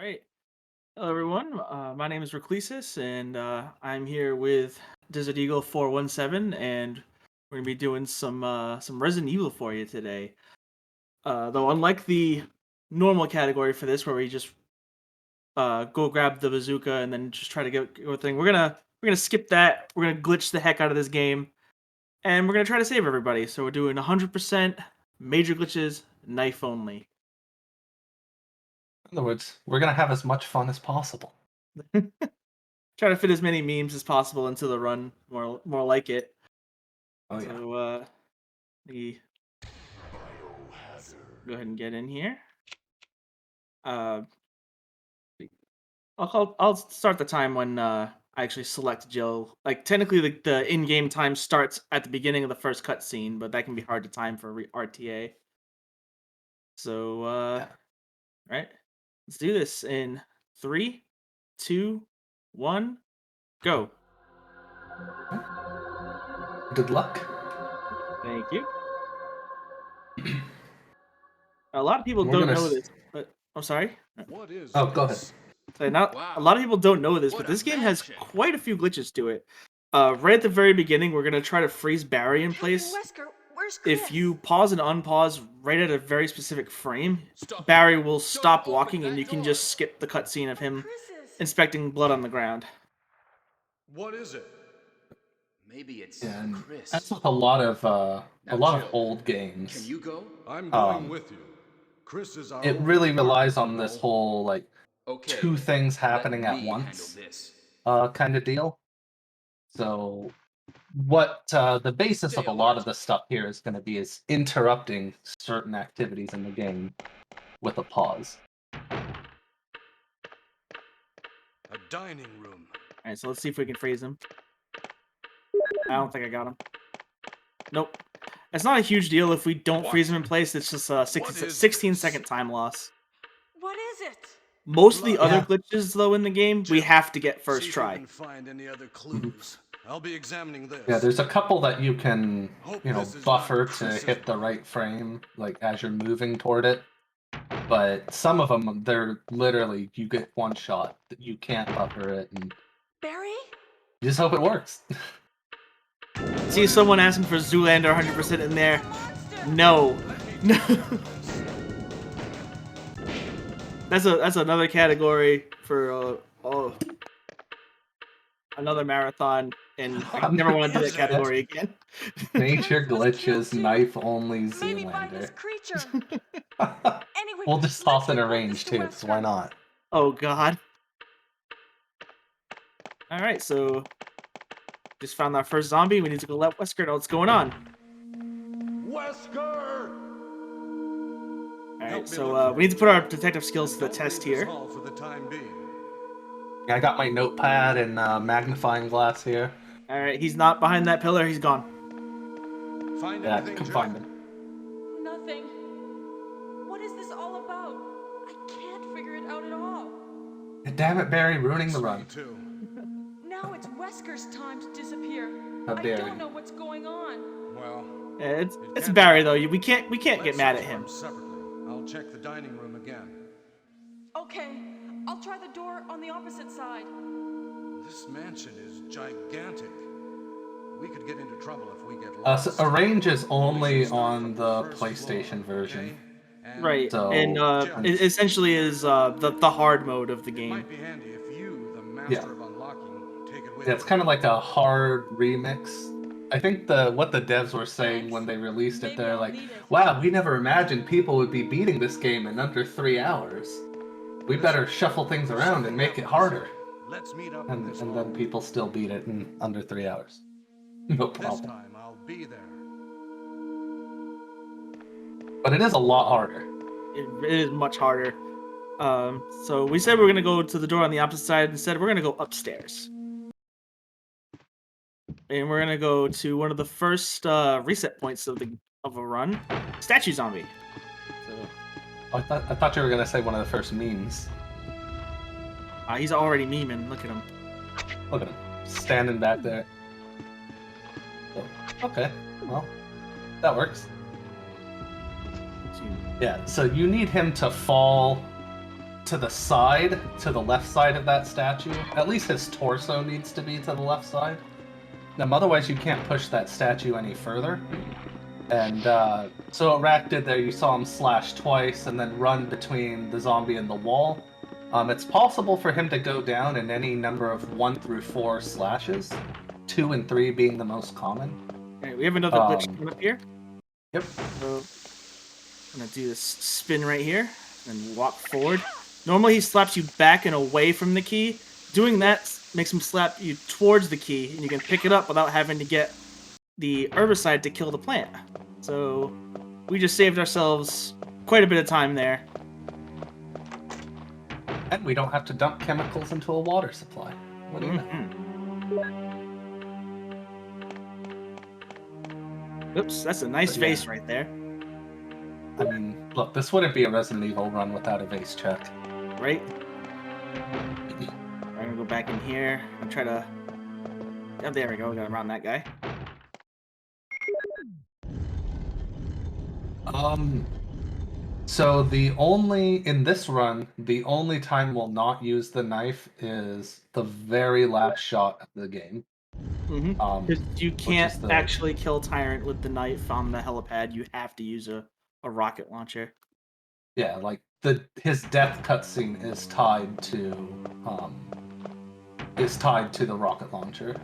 Right. Hello, everyone. My name is Raclesis, and I'm here with Desert Eagle 417, and we're gonna be doing some Resident Evil for you today. Though, unlike the normal category for this, where we just go grab the bazooka and then just try to get a thing, we're gonna skip that. We're gonna glitch the heck out of this game, and we're gonna try to save everybody. So we're doing 100% major glitches, knife only. In other words, we're gonna have as much fun as possible. Try to fit as many memes as possible into the run, more like it. Oh yeah. So we go ahead and get in here. Uh, I'll start the time when I actually select Jill. Like technically, the in-game time starts at the beginning of the first cutscene, but that can be hard to time for RTA. So Yeah. right, let's do this in 3, 2, 1, go. Good luck. Thank you. A lot of people We're don't gonna. know this, but I'm sorry. What is Oh, go ahead. this? So not a Wow. lot of people don't know this, but What a this game has mansion. quite a few glitches to it. Right at the very beginning, we're gonna try to freeze Barry in Captain place. Wesker, where's Chris? If you pause and unpause right at a very specific frame, Stop. Barry will Don't stop open walking, and that you can door. just skip the cutscene of him Chris is. inspecting blood on the ground. What is it? Maybe it's Yeah, and Chris. that's with a lot of Now, a lot Jill, of old games. Can you go? I'm going Um, with you. Chris is our It only really partner, relies on you this know. whole like Okay. two things Let happening at me handle once this. kind of deal. So what the basis Stay of a lot of alert. the stuff here is going to be is interrupting certain activities in the game with a pause. A dining room. All right, so let's see if we can freeze him. I don't think I got him. Nope. It's not a huge deal if we don't freeze him in place. It's just a What is 16-second this? time loss. What is it? Most of the Blood. other Yeah. glitches, though, in the game, we Jill, have to get first See if try. you can find any other Mhm. clues. I'll be examining this. Yeah, there's a couple that you can, Hope you know, this is buffer not to Chris's hit the room. right frame, like as you're moving toward it. But some of them, they're literally you get one shot. You can't buffer it, and Barry? you just hope it works. See someone asking for Zoolander 100% in there. No. No. That's another category for another marathon, and I never want to do that 100%. category again. Nature Chris was killed glitches, too. knife only, Maybe by this Zoolander. creature. Anyway, We'll just let's toss in a report range this to too, because why Wesker. not? Oh God. All right, so just found our first zombie. We need to go let Wesker know what's going on. Wesker! All Help right, me so look for we need to him, put our Jill. detective skills to the Don't test leave this here. hall for the time being. I got my notepad and magnifying glass here. All right, he's not behind that pillar. He's gone. Find Yeah, anything, come Jill? find him. Nothing. What is this all about? I can't figure it out at all. Damn it, Barry, ruining the Me run. too. Now it's Wesker's time to disappear. How I dare don't you. know what's going on. Well, Yeah, It it's can't Barry be though. done. We can't get let's mad search at for him. separately. I'll check the dining room again. Okay, I'll try the door on the opposite side. This mansion is gigantic. We could get into trouble if we get So lost. a range is We only should start on from the first PlayStation floor, version. okay? And Right, So, and Jill, it essentially is the hard mode of the it game. might be handy if you, the master Yeah. of unlocking, take it with Yeah, you. it's kind of like a hard remix. I think what the devs were saying when they released it, Maybe they're I'll like, need it. "Wow, we never imagined people would be beating this game in under 3 hours. We better shuffle things If around something and make it happens, harder." Let's meet up in And this and hall. then people still beat it in under 3 hours. No This problem. time I'll be there. But it is a lot harder. It is much harder. So we said we're gonna go to the door on the opposite side. Instead, we're gonna go upstairs, and we're gonna go to one of the first reset points of a run, statue zombie. So I thought you were gonna say one of the first memes. he's already memeing. Look at him. Look at him standing back there. Oh, okay, well, that works. Yeah, so you need him to fall to the side, to the left side of that statue. At least his torso needs to be to the left side. Otherwise you can't push that statue any further. And so what Rack did there, you saw him slash twice and then run between the zombie and the wall. It's possible for him to go down in any number of 1 through 4 slashes, 2 and 3 being the most common. Alright, we have another glitch coming up here. Yep. So I'm gonna do this spin right here and walk forward. Normally he slaps you back and away from the key. Doing that makes him slap you towards the key, and you can pick it up without having to get the herbicide to kill the plant. So we just saved ourselves quite a bit of time there. And we don't have to dump chemicals into a water supply. What do you know? Oops, that's a nice But yeah. face right there. I mean, look, this wouldn't be a Resident Evil run without a vase check. Right? I'm gonna go back in here and try to... Oh, there we go, we got around that guy. So in this run, the only time we'll not use the knife is the very last shot of the game. Because you can't the- actually kill Tyrant with the knife on the helipad, you have to use a rocket launcher. Yeah, like his death cutscene is tied to the rocket launcher.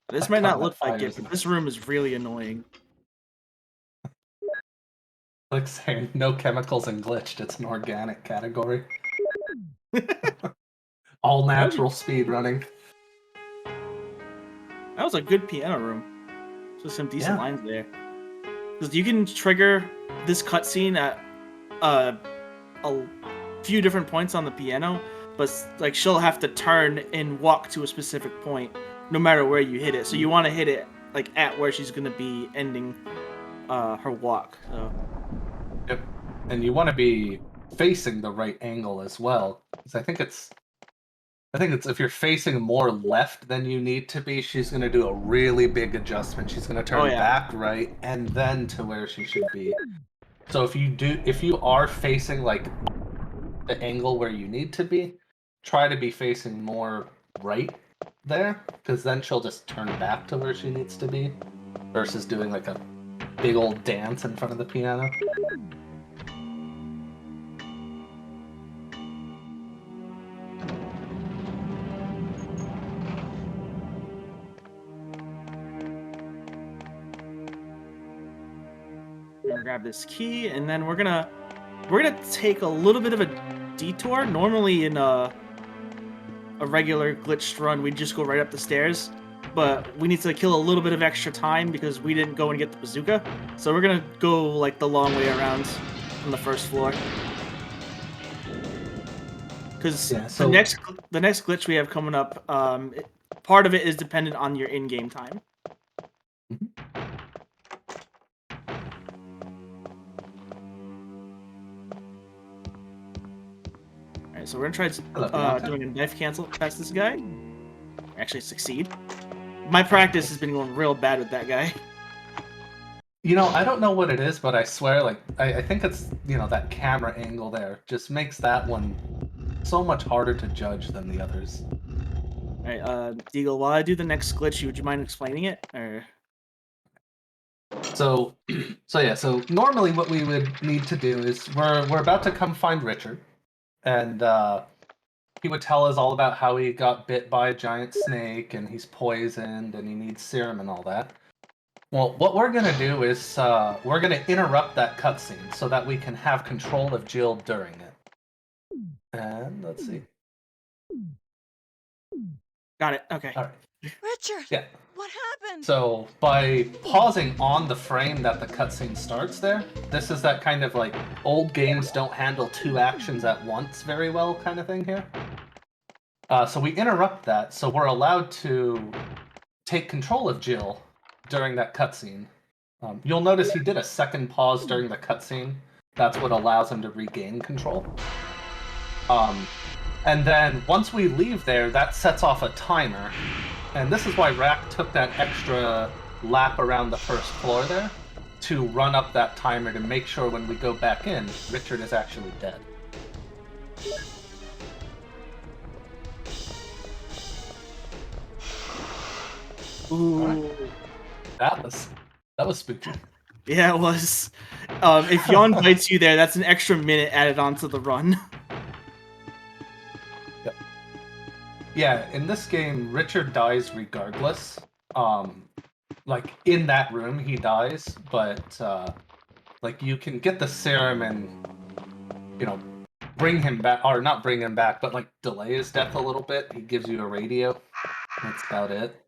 This I might not cut look that like fire, it, isn't but this room is really annoying. Like saying no chemicals and glitched, it's an organic category. All natural speed running. That was a good piano room. Just some decent Yeah. lines there. Because you can trigger this cutscene at a few different points on the piano, but like she'll have to turn and walk to a specific point, no matter where you hit it. So you want to hit it like at where she's gonna be ending her walk. So. Yep. And you want to be facing the right angle as well, because I think it's if you're facing more left than you need to be, she's going to do a really big adjustment. She's going to turn back right and then to where she should be. So if you are facing like the angle where you need to be, try to be facing more right there, because then she'll just turn back to where she needs to be versus doing like a big old dance in front of the piano. We're gonna grab this key, and then we're gonna take a little bit of a detour. Normally in a regular glitched run, we'd just go right up the stairs, but we need to kill a little bit of extra time because we didn't go and get the bazooka. So we're gonna go like the long way around from the first floor. Because the next glitch we have coming up, part of it is dependent on your in-game time. Alright, so we're gonna try doing a knife cancel past this guy. Actually succeed. My practice has been going real bad with that guy. You know, I don't know what it is, but I swear, like, I think it's, that camera angle there just makes that one so much harder to judge than the others. Alright, Deagle, while I do the next glitch, would you mind explaining it? Or... So normally what we would need to do is we're about to come find Richard, and he would tell us all about how he got bit by a giant snake, and he's poisoned, and he needs serum and all that. Well, what we're going to do is we're going to interrupt that cutscene so that we can have control of Jill during it. And let's see. Got it, okay. All right. Richard! Yeah. What happened? So by pausing on the frame that the cutscene starts there, this is that kind of like old games don't handle two actions at once very well kind of thing here. So we interrupt that, so we're allowed to take control of Jill during that cutscene. You'll notice he did a second pause during the cutscene. That's what allows him to regain control. And then once we leave there, that sets off a timer. And this is why Rack took that extra lap around the first floor there. to run up that timer to make sure when we go back in, Richard is actually dead. Ooh. Right. That was spooky. Yeah, it was. If Yawn bites you there, that's an extra minute added onto the run. Yep. Yeah, in this game, Richard dies regardless. Like in that room, he dies, but like you can get the serum and bring him back, or not bring him back, but like delay his death a little bit. He gives you a radio. That's about it.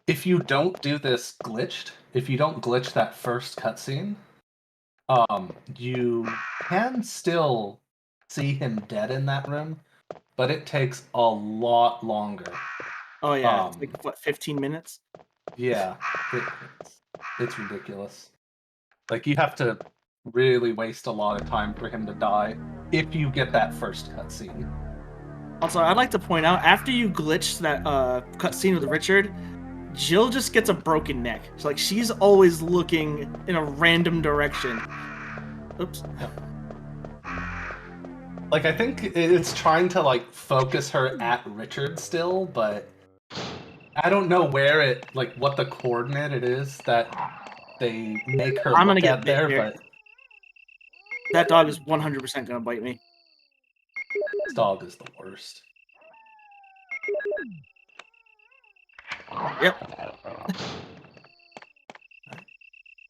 If you don't do this glitched, if you don't glitch that first cutscene, you can still see him dead in that room, but it takes a lot longer. Oh yeah, it's like what, 15 minutes? Yeah, it's ridiculous. Like you have to really waste a lot of time for him to die if you get that first cutscene. Also, I'd like to point out, after you glitch that cutscene with Richard, Jill just gets a broken neck. So, like, she's always looking in a random direction. Oops. Like, I think it's trying to, like, focus her at Richard still, but I don't know where it, like, what the coordinate it is that they make her I'm gonna look get at bit there, here. but That dog is 100% gonna bite me. this dog is the worst. Yep.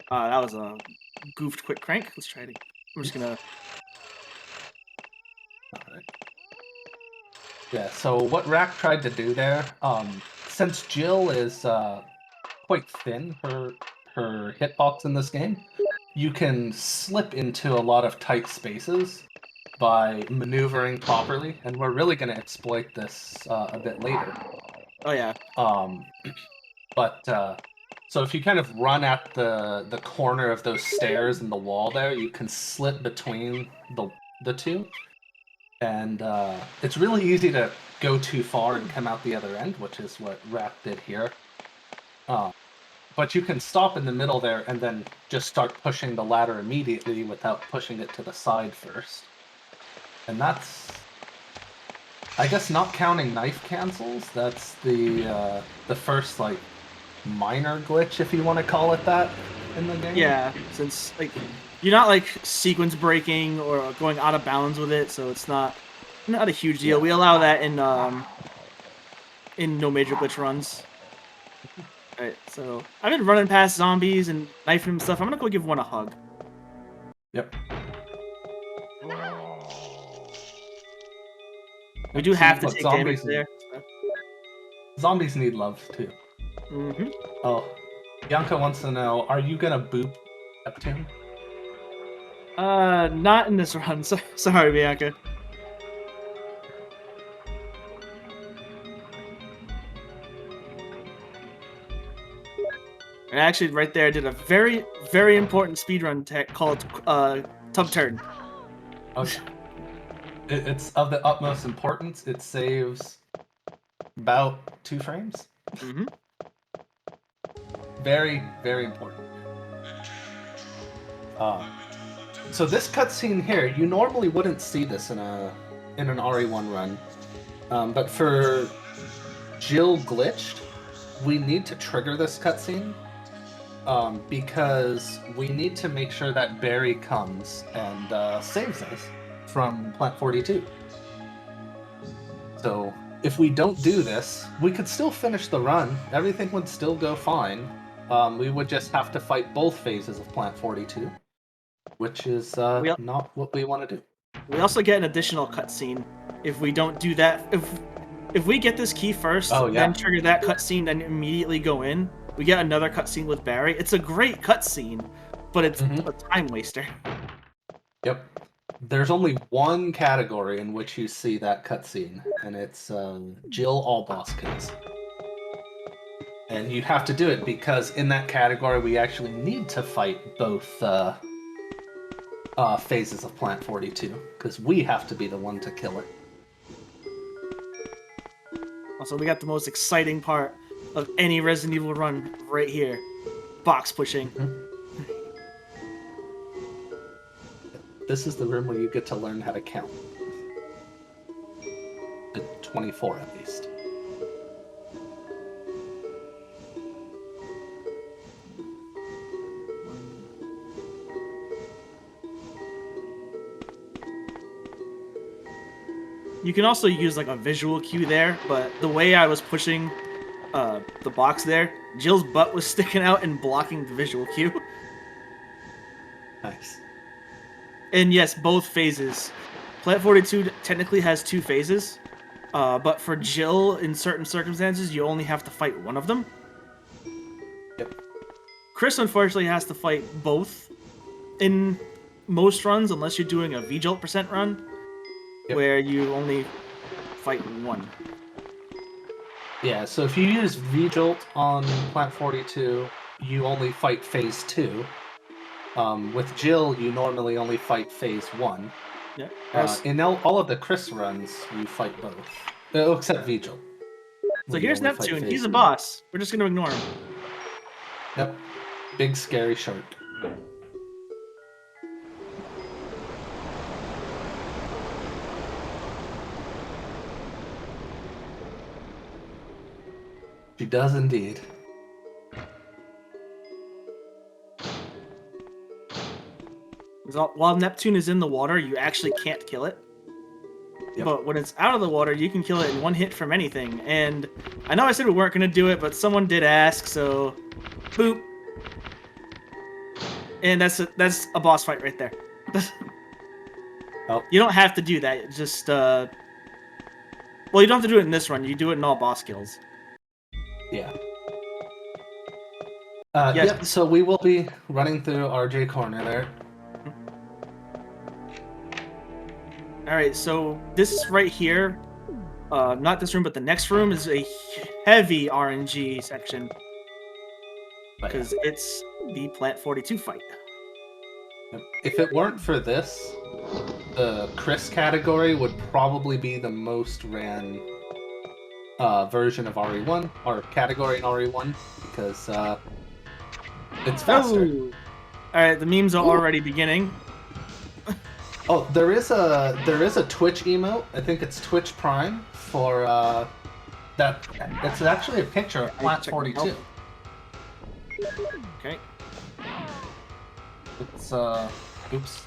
That was a goofed quick crank. Let's try it. I'm just gonna... Alright. Yeah, so what Rack tried to do there, since Jill is quite thin, her hitbox in this game, you can slip into a lot of tight spaces by maneuvering properly, and we're really going to exploit this a bit later. Oh yeah. So if you kind of run at the corner of those stairs and the wall there, you can slip between the two. And it's really easy to go too far and come out the other end, which is what Rack did here. But you can stop in the middle there and then just start pushing the ladder immediately without pushing it to the side first. And that's, I guess, not counting knife cancels, that's the first, like, minor glitch, if you want to call it that, in the game. Yeah, since, like, you're not, like, sequence breaking or going out of bounds with it, so it's not a huge deal. Yeah. We allow that in no major glitch runs. Alright, so I've been running past zombies and knifing them and stuff. I'm gonna go give one a hug. Yep. We do have to Look, take damage there. Zombies need love, too. Mm-hmm. Oh, Bianca wants to know, are you gonna boop Neptune? Not in this run. Sorry, Bianca. And actually, right there, I did a very, very important speedrun tech called Tub Turn. Okay. It's of the utmost importance. It saves about 2 frames. Mm-hmm. Very, very important. So this cutscene here, you normally wouldn't see this in an RE1 run, but for Jill glitched, we need to trigger this cutscene because we need to make sure that Barry comes and saves us from Plant 42. So if we don't do this, we could still finish the run. Everything would still go fine. We would just have to fight both phases of Plant 42, which is not what we want to do. We also get an additional cutscene if we don't do that. If we get this key first, then trigger that cutscene, then immediately go in, we get another cutscene with Barry. It's a great cutscene, but it's a time waster. Yep. There's only one category in which you see that cutscene, and it's Jill all boss kills. And you have to do it because in that category we actually need to fight both phases of Plant 42, because we have to be the one to kill it. Also, we got the most exciting part of any Resident Evil run right here. box pushing. This is the room where you get to learn how to count. At 24 at least. You can also use like a visual cue there, but the way I was pushing the box there, Jill's butt was sticking out and blocking the visual cue. Nice. And yes, both phases. Plant 42 technically has 2 phases, but for Jill, in certain circumstances, you only have to fight one of them. Yep. Chris, unfortunately, has to fight both in most runs, unless you're doing a V-Jolt % run, where you only fight one. Yeah, so if you use V-Jolt on Plant 42, you only fight Phase 2. With Jill, you normally only fight Phase 1. Yeah. In all of the Chris runs, you fight both. Except V-Jolt. So here's Neptune. He's a boss. We're just going to ignore him. Yep. Big scary shark. She does indeed. While Neptune is in the water, you actually can't kill it. Yep. But when it's out of the water, you can kill it in one hit from anything. And I know I said we weren't going to do it, but someone did ask, so boop. And that's a boss fight right there. Oh. You don't have to do that. Just well, you don't have to do it in this run. You do it in all boss kills. Yeah. Yes. Yep. So we will be running through RJ Corner there. All right. So this right here, not this room, but the next room is a heavy RNG section because it's the Plant 42 fight. If it weren't for this, the Chris category would probably be the most ran version of RE1 or category in RE1 because it's faster. Ooh. All right, the memes are already beginning. Oh, there is a Twitch emote. I think it's Twitch Prime for that. It's actually a picture of Plant 42. Okay. It's oops.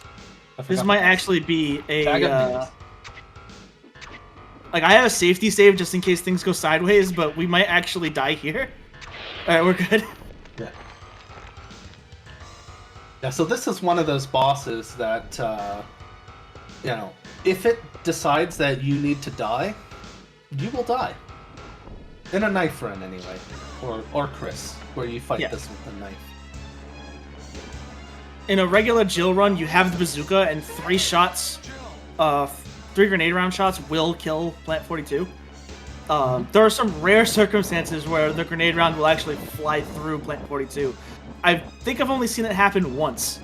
This might actually be a like I have a safety save just in case things go sideways, but we might actually die here. All right, we're good. Yeah. Yeah. So this is one of those bosses that you know, if it decides that you need to die, you will die. In a knife run, anyway, or Chris, where you fight this with a knife. In a regular Jill run, you have the bazooka, and 3 shots, 3 grenade round shots will kill Plant 42. There are some rare circumstances where the grenade round will actually fly through Plant 42. I think I've only seen it happen once.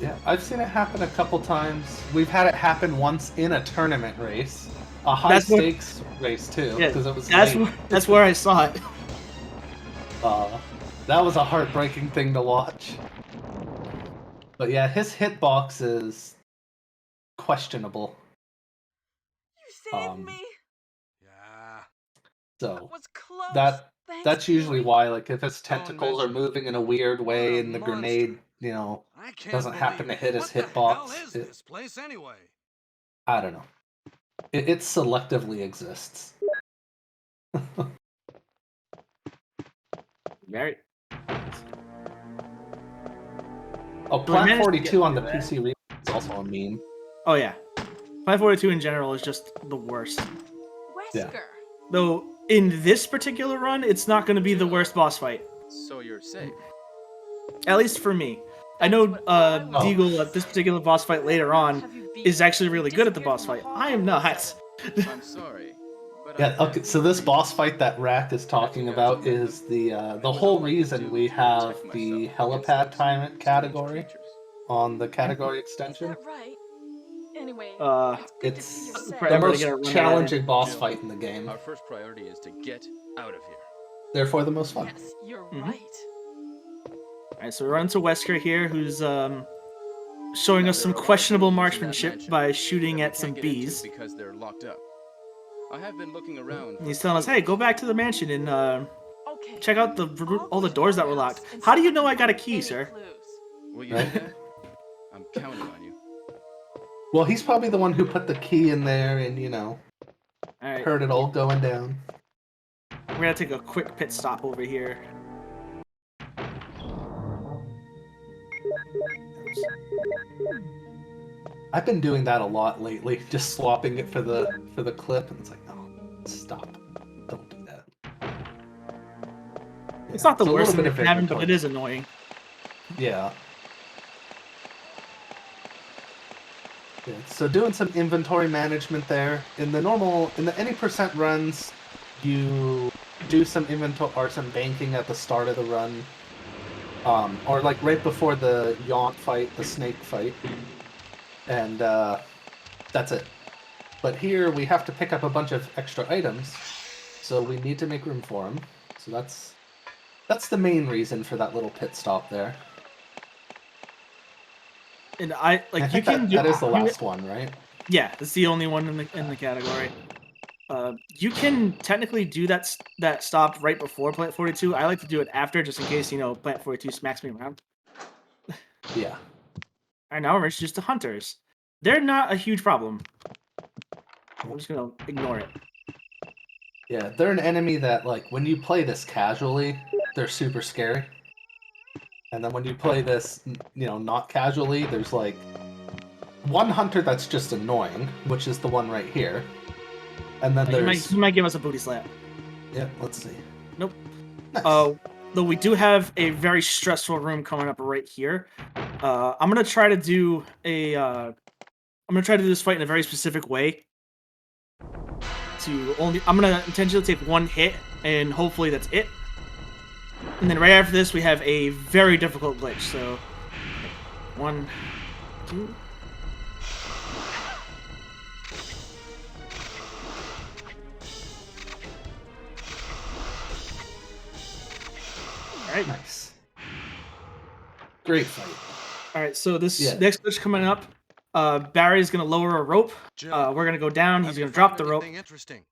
Yeah, I've seen it happen a couple times. We've had it happen once in a tournament race, a high-stakes race too, because it was that's where I saw it. That was a heartbreaking thing to watch. But yeah, his hitbox is questionable. You saved me. Yeah. So That was close. that's usually why, like, if his tentacles are moving in a weird way and the grenade, you know, doesn't happen to hit his hitbox. What the hell is this place anyway? I don't know. It selectively exists. Right. Oh, Plant 42 on the PC remake is also a meme. Oh yeah. Plant 42 in general is just the worst. Wesker. Yeah. Though in this particular run, it's not going to be the worst boss fight. So you're safe. At least for me. I know Deagle at this particular boss fight later on is actually really good at the boss fight. I am not. I'm sorry. But Yeah, okay, so this boss fight that Rack is talking about is the whole reason we have the helipad tyrant category on the category extension. Is that right? Anyway, It's it's the most challenging boss fight in the game. Our first priority is to get out of here. therefore the most fun. Yes, you're Mhm. right. Alright, so we run into Wesker here, who's showing us There some are a lot of questionable rooms in that marksmanship mansion by that shooting we at some can't get into bees. because they're locked up. I have been looking around. And he's for telling us, "Hey, clues. go back to the mansion and Okay. check out I'll all go the to doors our that were house locked." and How see do if you I know can I got a find key, any sir? clues. Will you Right. do that? I'm counting on you. Well, he's probably the one who put the key in there and, All right, heard it all going down. we're gonna take a quick pit stop over here. I've been doing that a lot lately, just swapping it for the clip, and it's like, no, stop, don't do that. It's Yeah, not the a worst little thing bit that of can happen, but inventory. it is annoying. Yeah. Yeah. So doing some inventory management there. In the any percent runs, you do some inventory or some banking at the start of the run. Or like right before the yawn fight, the snake fight. And that's it. But here we have to pick up a bunch of extra items, so we need to make room for them. So that's the main reason for that little pit stop there. And I And I like you think can do. that is the last one, right? Yeah, it's the only one in the category. You can technically do that stop right before Plant 42. I like to do it after, just in case Plant 42 smacks me around. Yeah. Alright, now we're introduced to hunters. They're not a huge problem. I'm just gonna ignore it. Yeah, they're an enemy that, like, when you play this casually, they're super scary. And then when you play this, not casually, there's, like, one hunter that's just annoying, which is the one right here. And then there's... He might give us a booty slap. Yeah, let's see. Nope. Nice. Though we do have a very stressful room coming up right here. I'm gonna try to do this fight in a very specific way. I'm gonna intentionally take one hit, and hopefully that's it. And then right after this, we have a very difficult glitch. So, 1, 2. All right. Nice. Great fight. All right. So this Yeah. next glitch coming up, Barry's gonna lower a rope. Jill, We're gonna go down. He's have you gonna drop found the rope. anything interesting?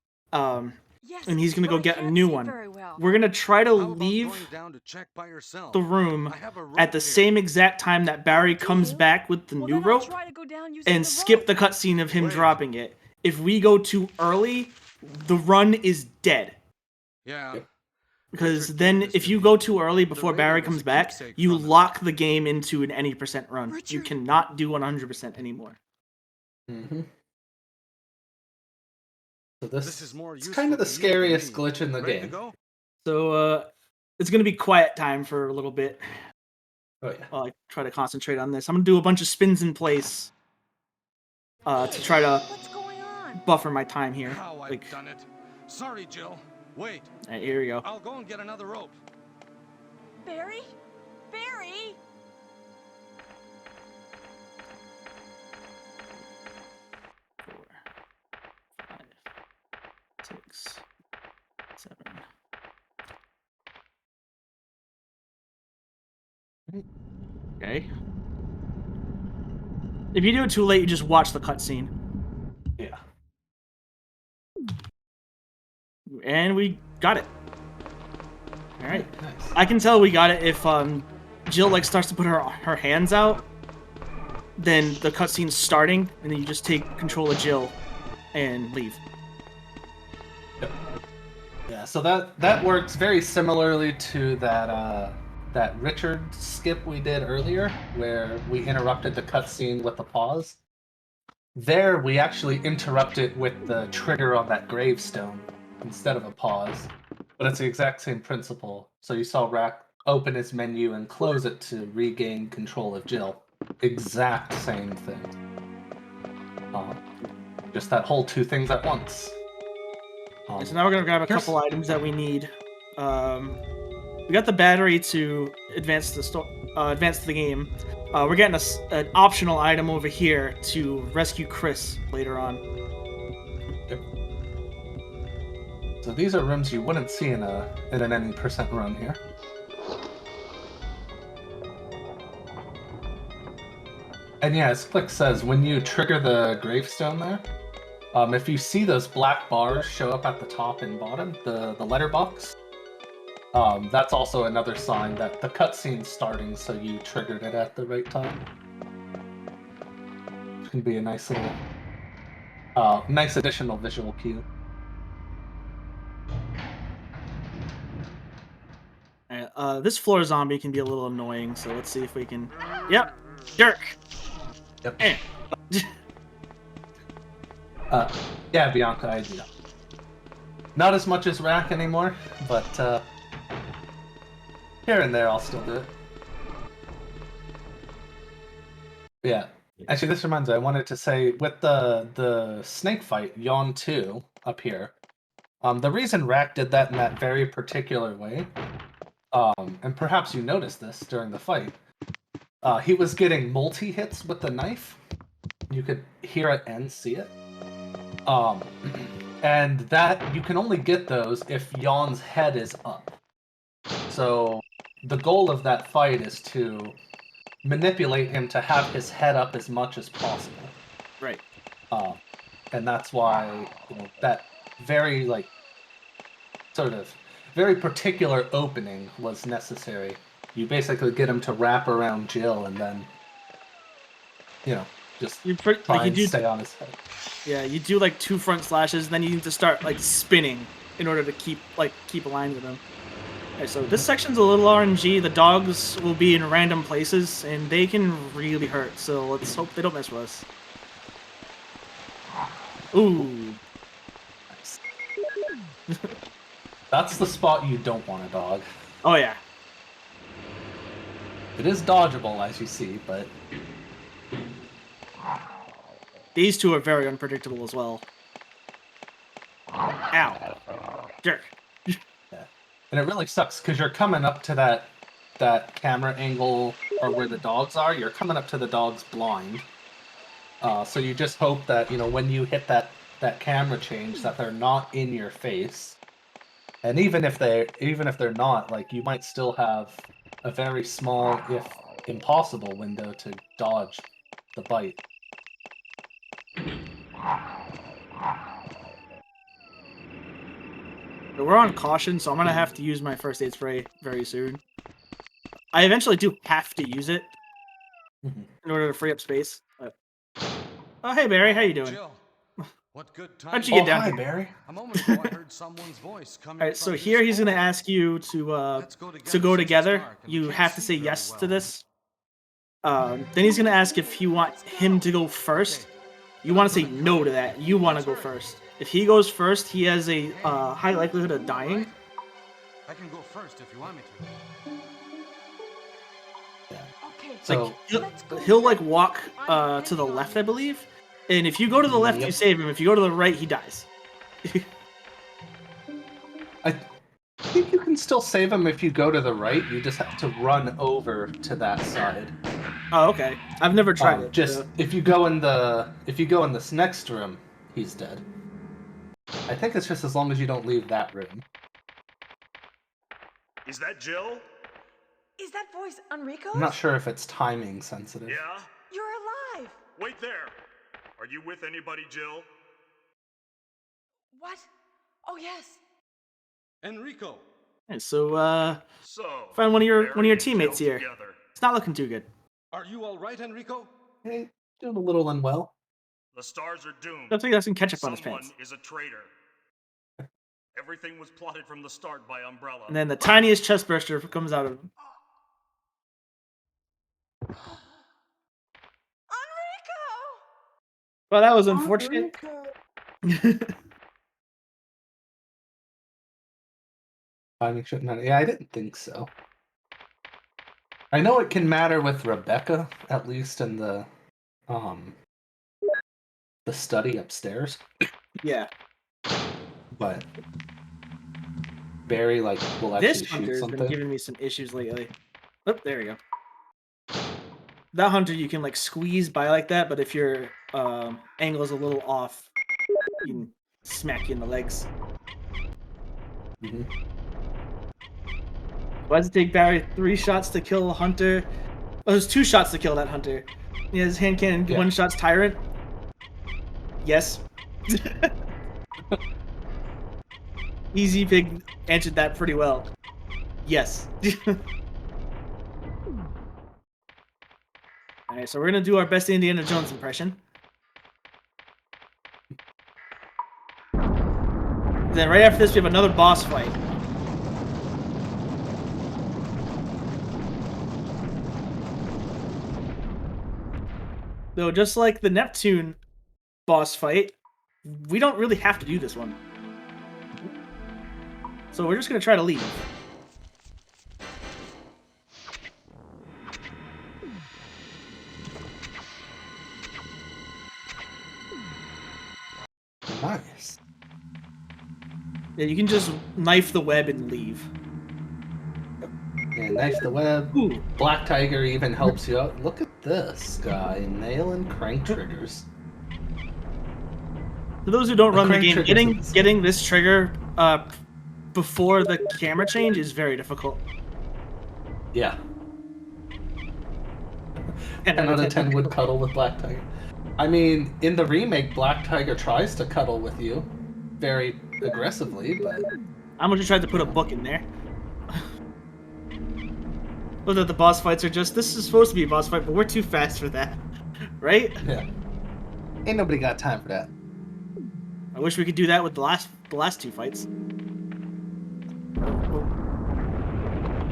Yes, And he's gonna but go I get a can't new see one. very well. We're gonna try to How about leave going down to check by yourself? the room I have a rope at the here. same exact time that Barry comes back with the Well, new then I'll rope, try to go down using and the skip rope. the cutscene of him Wait. dropping it. If we go too early, the run is dead. Yeah. Yep. Because Richard then, gave this if to you me. go too early The before radio Barry was comes a back, keepsake you from him. lock the game into an any percent run. You Richard. cannot do 100% anymore. Mm-hmm. So This is more it's useful kind of the to you than scariest me. glitch in the Ready to game. go? So, it's gonna be quiet time for a little bit Oh yeah. while I try to concentrate on this. I'm gonna do a bunch of spins in place to try to What's going on? buffer my time here. How I've done it. Sorry, Jill. Wait. Alright, here we go. I'll go and get another rope. Barry? Barry? 4, 5, 6, 7. Okay. If you do it too late, you just watch the cutscene. Yeah. And we got it. Alright. Nice. I can tell we got it if Jill starts to put her hands out, then the cutscene's starting, and then you just take control of Jill and leave. Yeah, so that works very similarly to that Richard skip we did earlier, where we interrupted the cutscene with a pause. There, we actually interrupt it with the trigger on that gravestone instead of a pause. But it's the exact same principle. So you saw Rack open his menu and close it to regain control of Jill. Exact same thing. Just that whole two things at once. So now we're gonna grab a couple items that we need. We got the battery to advance the game. We're getting an optional item over here to rescue Chris later on. Yep. So these are rooms you wouldn't see in an any percent run here. And yeah, as Click says, when you trigger the gravestone there, if you see those black bars show up at the top and bottom, the letterbox, that's also another sign that the cutscene's starting, so you triggered it at the right time. Which can be a nice little, nice additional visual cue. Alright, this floor zombie can be a little annoying, so let's see if we can... Yep! Jerk! Yep. Eh. Yeah, Bianca, I do. Not as much as Rack anymore, but here and there I'll still do it. Yeah. Actually, this reminds me, I wanted to say, with the snake fight, Yawn 2, up here, the reason Rack did that in that very particular way, and perhaps you noticed this during the fight, he was getting multi-hits with the knife. You could hear it and see it. And that, you can only get those if Yawn's head is up. So, the goal of that fight is to manipulate him to have his head up as much as possible. Right. And that's why, you know, that very, like, sort of, very particular opening was necessary. You basically get him to wrap around Jill and then, you know, just try and stay on his head. Yeah, you do like 2 front slashes, then you need to start like spinning in order to keep aligned with him. Okay, so this section's a little RNG. The dogs will be in random places, and they can really hurt. So let's hope they don't mess with us. Ooh. Nice. That's the spot you don't want a dog. Oh yeah. It is dodgeable, as you see, but... These two are very unpredictable as well. Ow. Jerk. Yeah. And it really sucks, because you're coming up to that camera angle, or where the dogs are, you're coming up to the dog's blind. So you just hope that, you know, when you hit that camera change, that they're not in your face. And even if they're not, like, you might still have a very small, if impossible, window to dodge the bite. We're on caution, so I'm gonna have to use my first aid spray very soon. I eventually do have to use it in order to free up space. But... Oh, hey Barry, how you doing? Jill, what good time? How'd you get down hi, here? Barry. A moment ago, I heard someone's voice coming. All right, so here he's gonna ask you to go together. You have to say yes to this. Then he's gonna ask if you want him to go first. You want to say no to that. You want to go first. If he goes first, he has a high likelihood of dying. I can go first if you want me to. Okay. So He'll like walk to the left, I believe. And if you go to the left, you save him. If you go to the right, he dies. I think you can still save him if you go to the right. You just have to run over to that side. Oh, okay. I've never tried it. Just so. if you go in this next room, he's dead. I think it's just as long as you don't leave that room. Is that Jill? Is that voice Enrico's? I'm not sure if it's timing sensitive. Yeah? You're alive. Wait there. Are you with anybody, Jill? What? Oh yes. Enrico. And so, So, find one of your Barry and teammates Jill here. together. It's not looking too good. Are you all right, Enrico? Hey, doing a little unwell. The stars are doomed. Looks like he has some ketchup on his Someone pants. is a traitor. Everything was plotted from the start by Umbrella. And then the tiniest chest burster comes out of him. Enrico! Well, that was unfortunate. Timing shouldn't matter. Yeah, I didn't think so. I know it can matter with Rebecca, at least in the study upstairs. Yeah. But Barry, like, will actually This shoot hunter's been something. giving me some issues lately. Oh, there we go. That hunter, you can like squeeze by like that, but if your angle is a little off, you can smack you in the legs. Mhm. Why does it take Barry 3 shots to kill a hunter? Oh, there's 2 shots to kill that hunter. He has hand cannon, Yeah. 1 shot's tyrant. Yes. Easy Pig answered that pretty well. Yes. Alright, so we're gonna do our best Indiana Jones impression. Then right after this, we have another boss fight. Though, just like the Neptune boss fight, we don't really have to do this one. So we're just gonna try to leave. Nice. Yeah, you can just knife the web and leave. Yeah, knife the web. Ooh. Black Tiger even helps you out. Look at this guy nailing crank triggers. For those who don't run the crank game, triggers is- getting this trigger before the camera change is very difficult. Yeah. 10 10 out of 10 would cuddle with Black Tiger. I mean, in the remake, Black Tiger tries to cuddle with you very aggressively, but I'm gonna try to put a book in there. Look at the boss fights are just. This is supposed to be a boss fight, but we're too fast for that, right? yeah. Ain't nobody got time for that. I wish we could do that with the last 2 fights.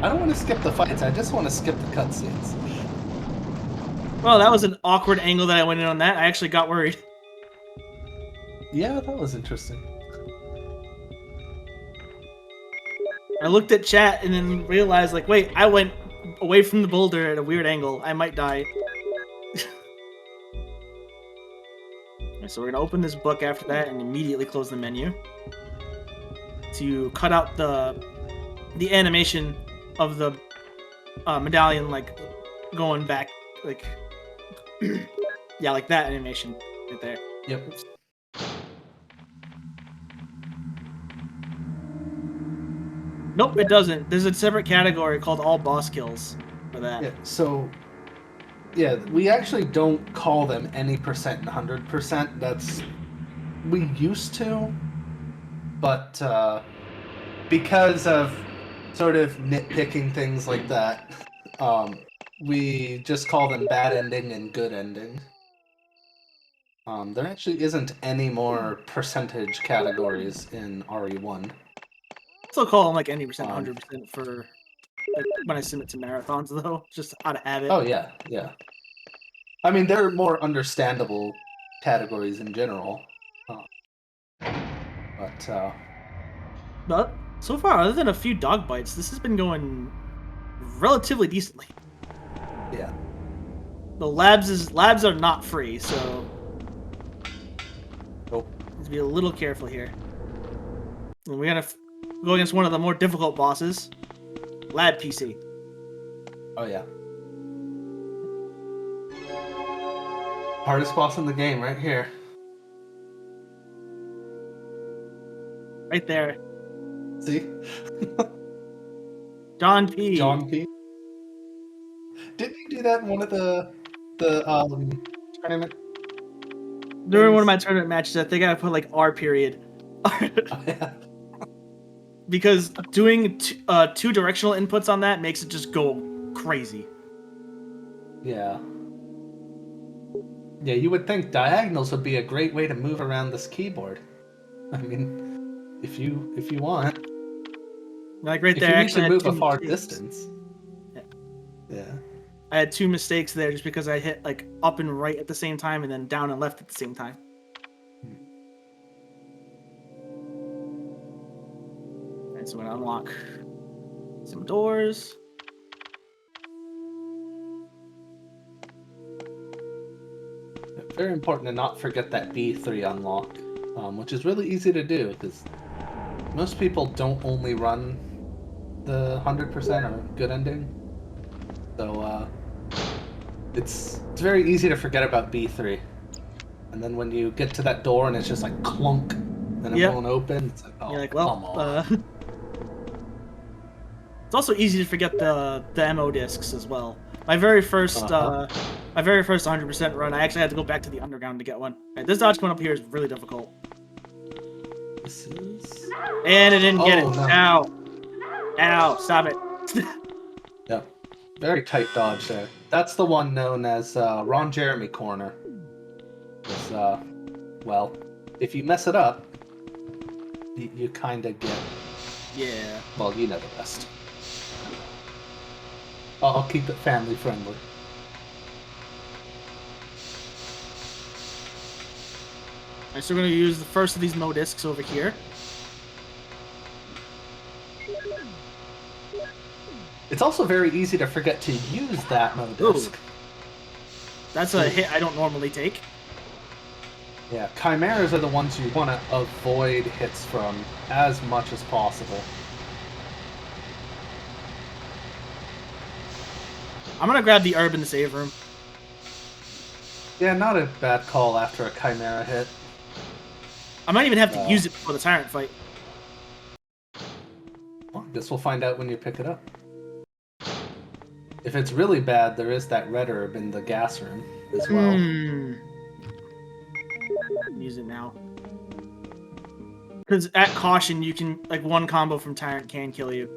I don't want to skip the fights, I just want to skip the cutscenes. Well, that was an awkward angle that I went in on that. I actually got worried. Yeah, that was interesting. I looked at chat and then realized, like, wait, I went away from the boulder at a weird angle. I might die. Alright, so we're gonna open this book after that and immediately close the menu to cut out the animation of the medallion, like going back, like yeah, like that animation right there. Yep. Nope, it doesn't. There's a separate category called all boss kills for that. Yeah, so yeah, we actually don't call them any percent and 100%. That's we used to, but because of sort of nitpicking things like that, we just call them bad ending and good ending. There actually isn't any more percentage categories in RE1. Still call them like any percent, 100% for like, when I submit to marathons though, just out of habit. Oh yeah, yeah. I mean, they're more understandable categories in general. But so far, other than a few dog bites, this has been going relatively decently. Yeah. The labs are not free, so Nope. need to be a little careful here. And we're gonna go against one of the more difficult bosses, Lab PC. Oh yeah. Hardest boss in the game, right here. Right there, See? John P. John P. Didn't you do that in one of the tournament? During one of my tournament matches, I think I put like R period. Oh, yeah. Because doing 2 directional inputs on that makes it just go crazy. Yeah. Yeah, you would think diagonals would be a great way to move around this keyboard. I mean, if you want. Like right If there, you need actually, to I had move 2 a far mistakes. distance. Yeah. Yeah. I had 2 mistakes there just because I hit like up and right at the same time and then down and left at the same time. Alright, so we're gonna unlock some doors. Very important to not forget that B3 unlock, which is really easy to do because most people don't only run the 100% or good ending. So it's very easy to forget about B3. And then when you get to that door and it's just like clunk and it Yep. won't open, it's like, oh, You're like, come well, on. It's also easy to forget the MO discs as well. My very first 100% run, I actually had to go back to the underground to get one. Right, this dodge coming up here is really difficult. This is... And it didn't get it. Oh, no. Ow. Ow, stop it. Yep. Very tight dodge there. That's the one known as Ron Jeremy corner. It's, well, if you mess it up, you kind of get... Yeah. Well, you know the best. I'll keep it family friendly. Alright, so we're going to use the first of these Mo discs over here. It's also very easy to forget to use that Mo disc. Ooh. That's a hit I don't normally take. Yeah, chimeras are the ones you want to avoid hits from as much as possible. I'm going to grab the herb in the save room. Yeah, not a bad call after a chimera hit. I might even have to use it before the tyrant fight. Well, guess we'll find out when you pick it up. If it's really bad, there is that red herb in the gas room as well. Use it now. Because at caution, you can, like, one combo from tyrant can kill you.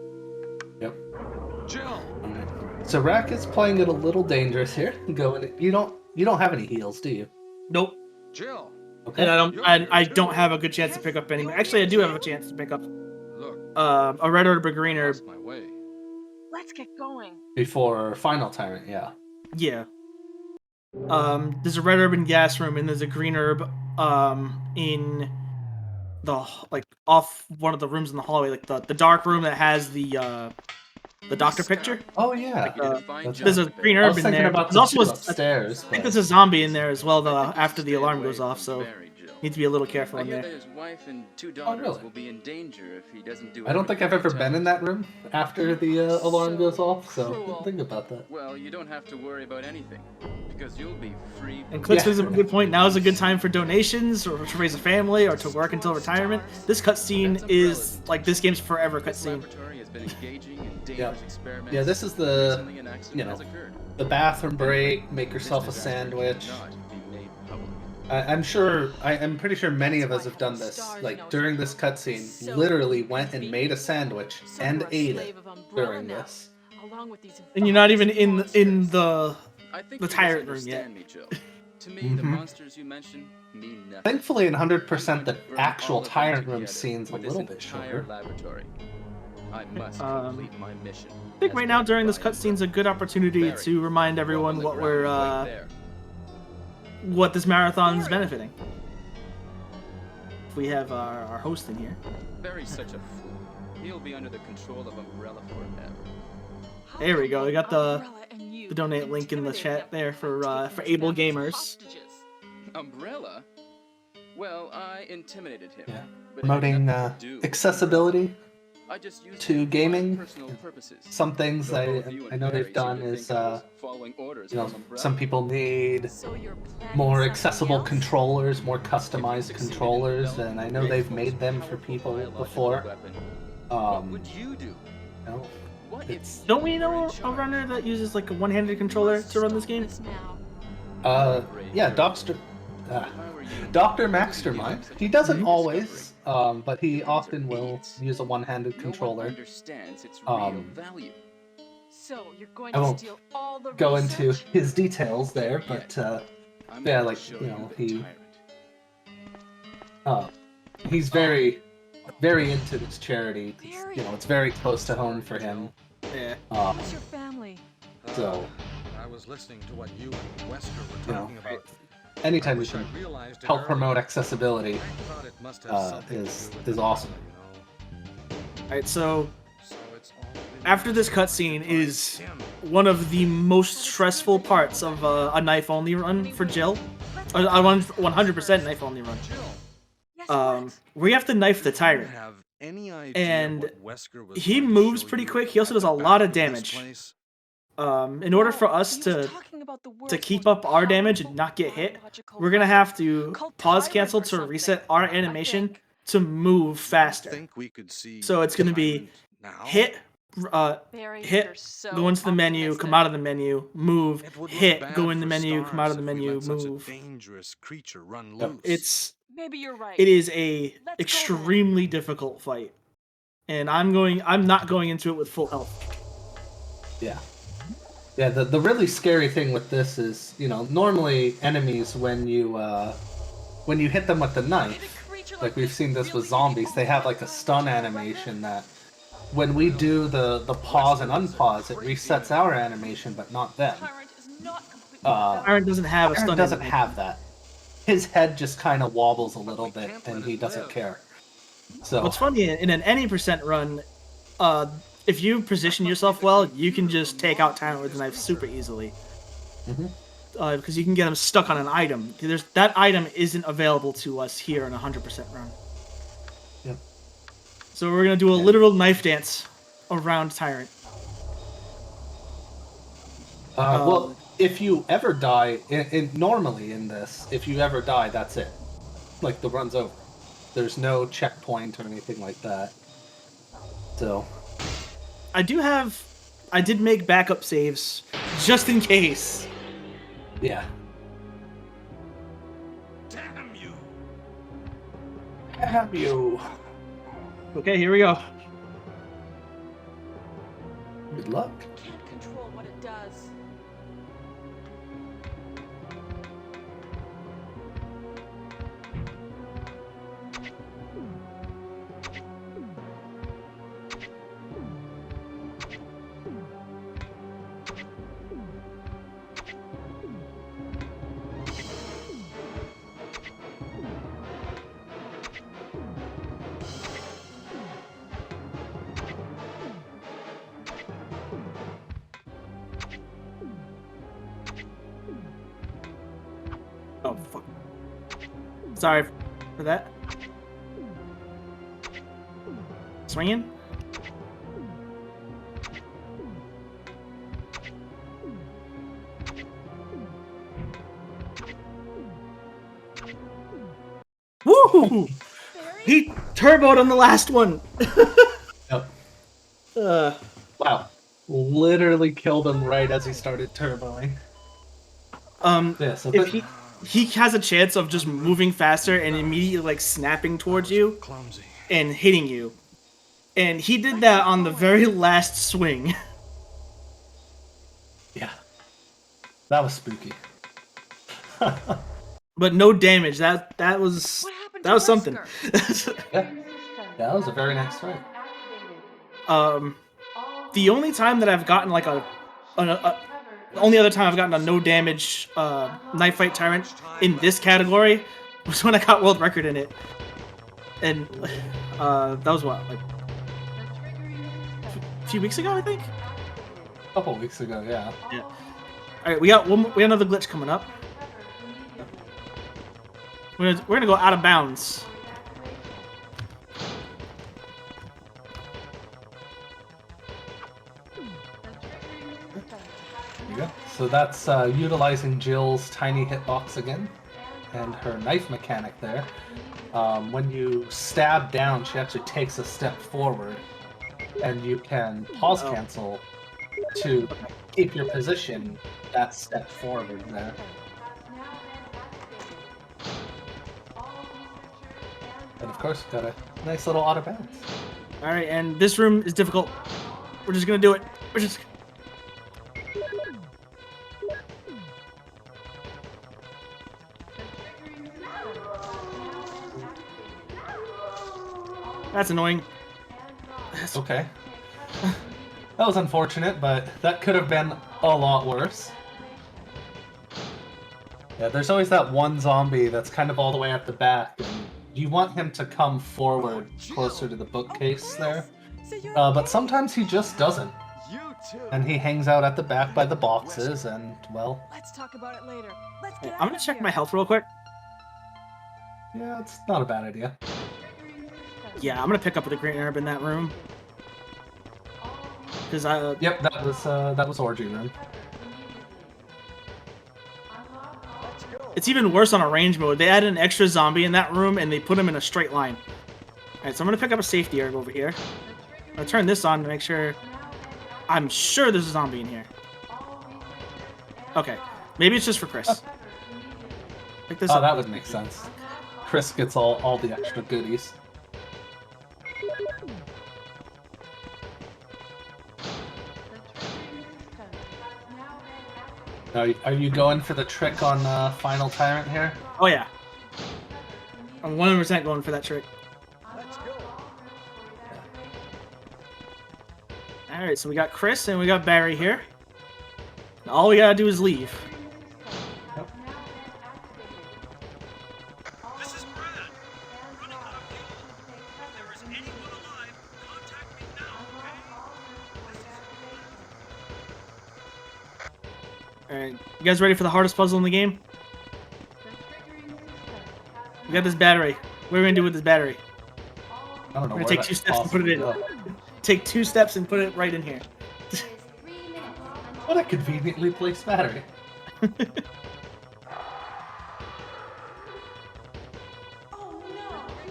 Yep. Jill! Alright. So Rack is playing it a little dangerous here. You don't have any heals, do you? Nope. Jill! Okay. And I don't have a good chance to pick up any. Actually, I do have a chance to pick up Look, a red herb, a green herb. lost my way. Let's get going. Before final tyrant, yeah. Yeah. There's a red herb in gas room, and there's a green herb in the, like, off one of the rooms in the hallway, like the dark room that has the doctor picture. Oh yeah. You did a fine That's job. There's a green I herb was in thinking there. about There's the also two I upstairs, think but there's a zombie in there as well, though, I think you after the stay alarm away goes off, from so Barry, Jill. need to be a little careful I in hear there. that his wife and 2 daughters really? will be in danger if he doesn't do I don't think I've ever been in that room after the alarm goes off, so Cruel. think about that. Well, you don't have to worry about anything, because you'll be free. And Clicks Yeah. brings up a good point. Now is a good time for donations, or to raise a family, or to work until retirement. This cutscene is like this game's forever This cutscene. laboratory has been engaging in dangerous experiments. Yeah, this is the, Recently an accident you know, has occurred. the bathroom break, make This yourself a disaster sandwich. cannot be made public. I'm pretty sure many of us have done this. Like, during this cutscene, literally went and made a sandwich and ate it during this. And you're not even in the I think the you tyrant room yet. misunderstand me, Jill. To me, the Mhm. monsters you mentioned mean nothing. Thankfully, in 100%, the I'm going to burn actual all of them tyrant room together scene's a with this little bit entire shorter. laboratory. I must complete my mission. I think as right now during this ordered by cutscene's a good opportunity Barry, to remind everyone on the what ground we're right there. what this marathon is benefiting. If we have our host in here. Barry's such a fool. He'll be under the control of Umbrella forever. There we go. We got the donate link in the chat there for able gamers. Umbrella? Well, I intimidated him. Yeah. but it had Promoting nothing to do with accessibility. I just used to it for my gaming. personal purposes. Some things Though both you I and know Barry they've done seem to is, think I was following orders you know, from Umbrella. some people need So you're planning more something accessible else? controllers, more If you customized succeeded in controllers, developing and I a know great they've made them for powerful people biological before. weapon, what Um, would you do? you know, What it's- if Don't we you were know in a charge? runner that uses like a one-handed controller to run this game? yeah, Doctor If I were you, Dr. I wouldn't give Mastermind. up such He a doesn't big always, discovery. but he Humans often are will idiots. use a one-handed No one controller. understands its real Um, value. So you're going I to won't steal all the Go into research? his details there, but I'm yeah, going like, to show you know, the he- tyrant. he's very, very into this charity. Barry. You know, it's very close to home for him. Yeah. What's your family? So, I was listening to what you and Wesker were you know, talking about. anytime I you wish can I'd realized it help earlier. promote accessibility, I thought it must have something to is do with the awesome. you know. Alright, so So it's all been after this cutscene is one of the most stressful parts of a knife-only run for Jill. A 100% knife-only run. Jill, Yes, what? We have to knife the do you tyrant. have any idea And what Wesker was he trying to moves show pretty you quick. He also at does the a lot back of this damage. place? In order for No, us he was to talking about the to world's keep most up our damage and powerful not get hit, biological we're gonna weapon have to called pause Tyrant cancel or to something, reset our I animation think. to move I faster. think we could see So it's gonna be Tyrant now? hit, Barry, hit, you're so go into the menu, come optimistic. out of the menu, move, It would look hit, bad go in the for menu, come out of stars the if we menu, let such a move. dangerous creature run Yep. loose. Maybe you're right. It is a Let's go then. extremely difficult fight, and I'm not going into it with full health. Yeah. Yeah, the really scary thing with this is, normally enemies when you hit them with the knife, like we've seen this with zombies, they have like a stun animation that when we do the pause and unpause, it resets our animation, but not them. Tyrant is not completely Iron doesn't have a Aaron stun doesn't animation. have that. His head just kind of wobbles a little bit, and he doesn't care. So What's funny, in an any percent run, if you position yourself well, you can just take out Tyrant with a knife super easily. Because you can get him stuck on an item. That item isn't available to us here in a 100% run. Yep. So we're gonna do a literal knife dance around Tyrant. well, if you ever die, normally in this, if you ever die, that's it. Like, the run's over. There's no checkpoint or anything like that. So, I did make backup saves just in case. yeah. Damn you! Have you? Okay, here we go. Good luck. can't control what it does. Oh, fuck. Sorry for that. Swinging? Woo! He turboed on the last one! Yep. uh, Wow. Literally killed him right as he started turboing. Yeah, so if he has a chance of just moving faster and immediately like snapping towards you Clumsy. and hitting you. And he did that on the very last swing. yeah. That was spooky. But no damage. That was What happened that to was something. Yeah. That was a very nice fight. The only time that I've gotten like the only other time I've gotten a no damage knife fight tyrant in this category was when I got world record in it, and that was what, like a few weeks ago, I think. A couple weeks ago, yeah. Yeah. All right, we got another glitch coming up. We're gonna go out of bounds. There you go. So that's utilizing Jill's tiny hitbox again, and her knife mechanic there. When you stab down, she actually takes a step forward, and you can pause cancel to keep your position that step forward there. And of course, got a nice little out of bounds. All right, and this room is difficult. We're just gonna do it. We're just. That's annoying. Okay. That was unfortunate, but that could have been a lot worse. Yeah, there's always that one zombie that's kind of all the way at the back, and you want him to come forward closer to the bookcase there. But sometimes he just doesn't. You too. And he hangs out at the back by the boxes, and, well, Let's talk about it later. Let's get I'm gonna check my health real quick. yeah, it's not a bad idea. Yeah, I'm gonna pick up the green herb in that room. Cause Yep, that was Orgy Room. it's even worse on arrange mode. They added an extra zombie in that room and they put him in a straight line. Alright, so I'm gonna pick up a safety herb over here. I'm gonna turn this on to make sure I'm sure there's a zombie in here. Okay, maybe it's just for Chris. Pick this Oh, up. that would make sense. Chris gets all the extra goodies. Are you going for the trick on Final Tyrant here? Oh yeah, I'm 100% going for that trick. Let's go. All right, so we got Chris and we got Barry here. Now all we gotta do is leave. This is Brad. Running out of fuel. If there is anyone alive, contact me now, okay? All right, you guys ready for the hardest puzzle in the game? We got this battery. What are we gonna do with this battery? I don't know. We're where gonna take that 2 steps and put it in. possibly go. Take 2 steps and put it right in here. What a conveniently placed battery.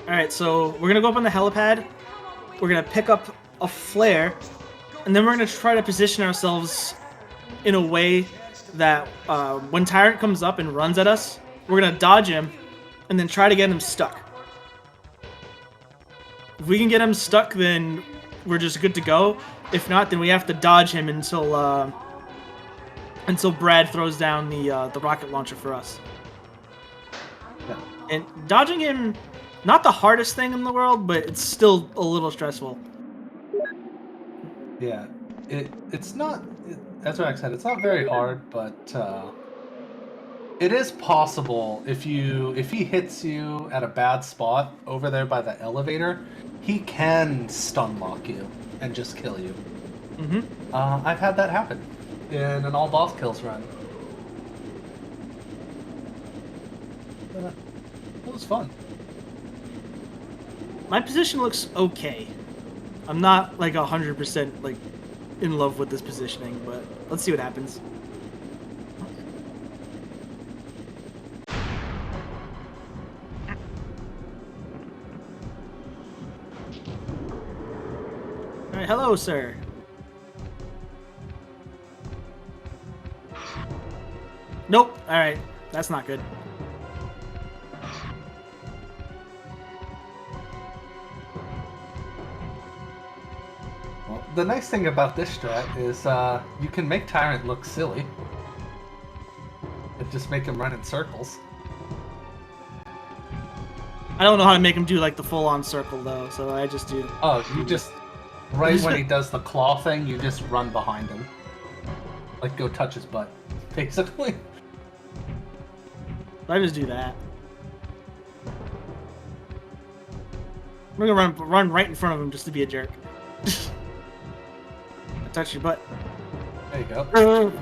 Alright, so we're gonna go up on the helipad. We're gonna pick up a flare, and then we're gonna try to position ourselves in a way that when Tyrant comes up and runs at us, we're gonna dodge him and then try to get him stuck. If we can get him stuck, then we're just good to go. If not, then we have to dodge him until Brad throws down the rocket launcher for us. And dodging him, not the hardest thing in the world, but it's still a little stressful. Yeah, it's not. As Rex said, it's not very hard, but it is possible if he hits you at a bad spot over there by the elevator, he can stun lock you and just kill you. Mm-hmm. I've had that happen in an all boss kills run. It was fun. My position looks okay. I'm not like 100% like in love with this positioning, but let's see what happens. All right, hello, sir. Nope. All right, that's not good. Well, the nice thing about this strat is you can make Tyrant look silly. And just make him run in circles. I don't know how to make him do like the full-on circle though, so I just do. Oh, you just right when he does the claw thing, you just run behind him. Like go touch his butt, basically. I just do that. We're gonna run right in front of him just to be a jerk. I touch your butt. There you go.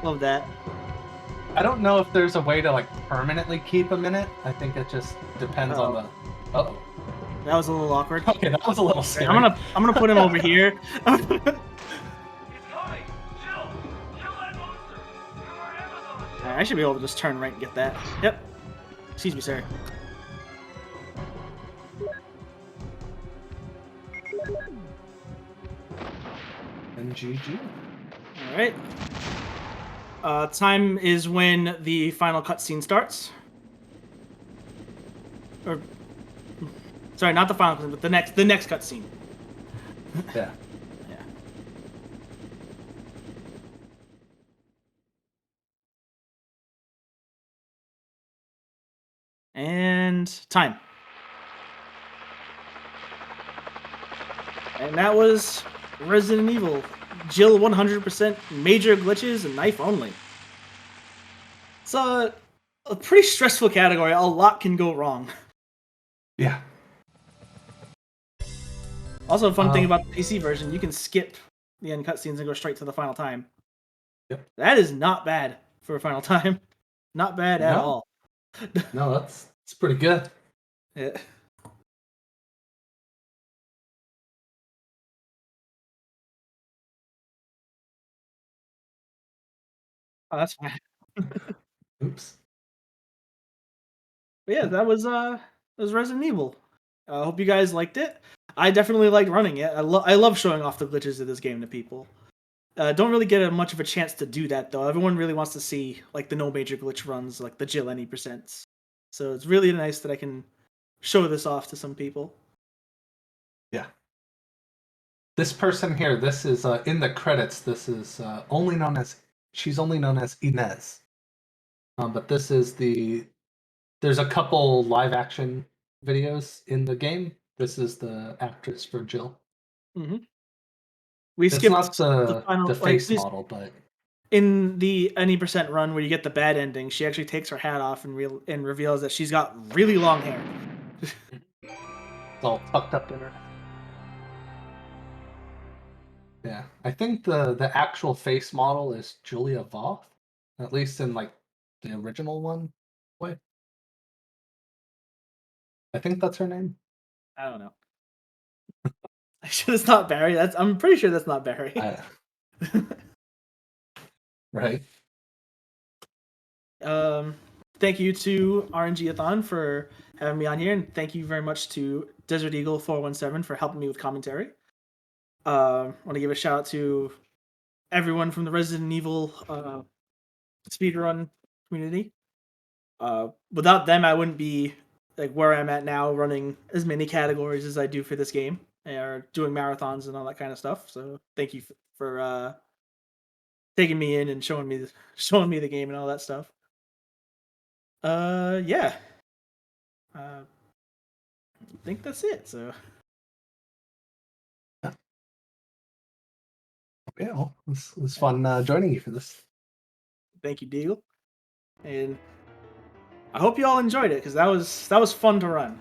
Love that. I don't know if there's a way to like permanently keep him in it. I think it just depends on the. Uh-oh. That was a little awkward. Okay, that was a little scary. I'm gonna put him over here. It's coming! Chill! Kill that monster! You are Amazon! I should be able to just turn right and get that. Yep. Excuse me, sir. And GG. All right. Time is when the final cutscene starts. Or, sorry, not the final cutscene, but the next cutscene. Yeah. Yeah. And time. And that was Resident Evil. Jill 100%, major glitches, and knife only. It's a pretty stressful category. A lot can go wrong. Yeah. Also, a fun thing about the PC version, you can skip the end cutscenes and go straight to the final time. Yep. That is not bad for a final time. Not bad at No. all. No, it's pretty good. Yeah. Oh, that's fine. Oops. But yeah, that was Resident Evil. I hope you guys liked it. I definitely liked running it. I love showing off the glitches of this game to people. Don't really get much of a chance to do that though. Everyone really wants to see like the no major glitch runs, like the Jill any percents. So it's really nice that I can show this off to some people. Yeah. This person here, this is in the credits. This is she's only known as Inez. But this is there's a couple live action videos in the game. This is the actress for Jill. Mm-hmm. We It's skipped not the final the face like, model, but in the any percent run where you get the bad ending. She actually takes her hat off and reveals that she's got really long hair. it's all tucked up in her. Yeah, I think the actual face model is Julia Voth, at least in like the original one. Wait, I think that's her name. I don't know. It's not Barry. I'm pretty sure that's not Barry. Right. Thank you to RNG-A-Thon for having me on here, and thank you very much to Desert Eagle 417 for helping me with commentary. I want to give a shout out to everyone from the Resident Evil speedrun community. Without them, I wouldn't be like where I'm at now, running as many categories as I do for this game, or doing marathons and all that kind of stuff. So thank you for taking me in and showing me the game and all that stuff. Yeah. I think that's it. So Yeah, well, it was fun joining you for this. thank you, Deagle, and I hope you all enjoyed it because that was fun to run.